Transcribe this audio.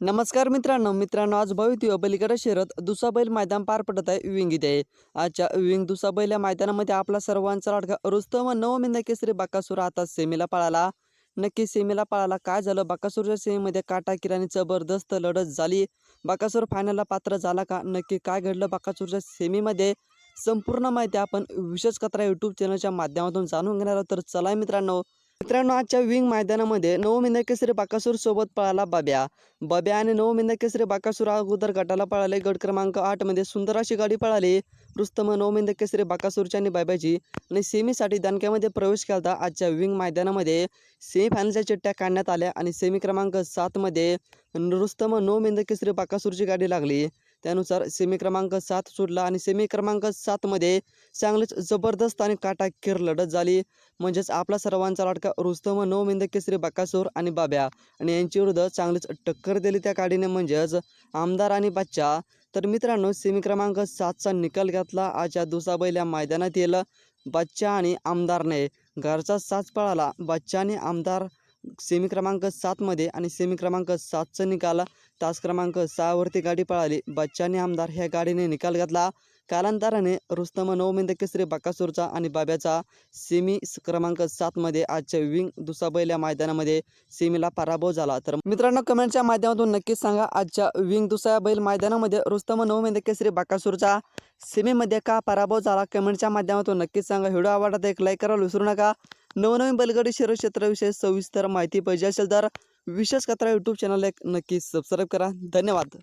नमस्कार मित्रांनो आज भव्य बलिगडा शहरात दुसाबैल मैदान पार पडत आहे विंग इथे. आजच्या विंग दुसाबैल या मैदानामध्ये आपला सर्वांचा लाडका रुस्तम व नवमिंदा केसरी बकासूर आता सेमीला पळाला. नक्की सेमीला पळाला काय झालं? बकासूरच्या सेमीमध्ये काटाकीर आणि जबरदस्त लढत झाली. बकासूर फायनलला पात्र झाला का? नक्की काय घडलं बकासूरच्या सेमीमध्ये? संपूर्ण माहिती आपण विशेष कथा यूट्यूब चॅनलच्या माध्यमातून जाणून घेणार आहोत. तर चला मित्रांनो आजच्या विंग मैदानामध्ये नवमिंदा केसरी बकासूर सोबत पळाला बब्या आणि नवमिंदा केसरी बकासूर अगोदर गटाला पळाले. गट क्रमांक 8 मध्ये सुंदर अशी गाडी पळाली. रुस्तम नवमिंदा केसरी बकासूरच्या आणि बब्याची आणि सेमीसाठी दणक्यामध्ये प्रवेश केला. आजच्या विंग मैदानामध्ये सेमीफायनलच्या चिठ्ठ्या काढण्यात आल्या आणि सेमी क्रमांक 7 मध्ये रुस्तम नवमिंदा केसरी बकासूरची गाडी लागली. त्यानुसार सेमी क्रमांक 7 सुटला आणि सेमी क्रमांक 7 मध्ये चांगलीच जबरदस्त आणि काटाकीर लढत झाली. म्हणजेच आपला सर्वांचा लाडका रुस्तम नवमिंदा केसरी बकासूर आणि बब्या आणि यांची विरुद्ध चांगलीच टक्कर दिली त्या गाडीने, म्हणजेच आमदार आणि बच्चा. तर मित्रांनो सेमी क्रमांक 7चा निकाल घेतला आजच्या दुसाबैल या मैदानातील बच्चा आणि आमदारने. घरचा साज पळाला बच्चा आणि आमदार सेमी क्रमांक 7 मध्ये आणि सेमी क्रमांक 7चा निकाल तास क्रमांक 6 वरती गाडी पळाली. बच्चा आणि आमदार ह्या गाडीने निकाल घेतला. कालांतराने रुस्तम नवमिंदा केसरी बकासूरचा आणि बाब्याचा सेमी क्रमांक 7 मध्ये आजच्या विंग दुसाबैल या मैदानामध्ये सेमीला पराभव झाला. तर मित्रांनो कमेंटच्या माध्यमातून नक्कीच सांगा आजच्या विंग दुसाबैल मैदानामध्ये रुस्तम नवमिंदा केसरी बकासूरचा सेमीमध्ये का पराभव झाला? कमेंटच्या माध्यमातून नक्कीच सांगा. व्हिडिओ आवडला तर एक लाईक करायला विसरू नका. नवनवीन बैलगाडी शर्यत क्षेत्राविषयी सविस्तर माहिती पाहिजे असेल तर विशेष कथा यूट्यूब चॅनलला नक्की सबस्क्राईब करा. धन्यवाद.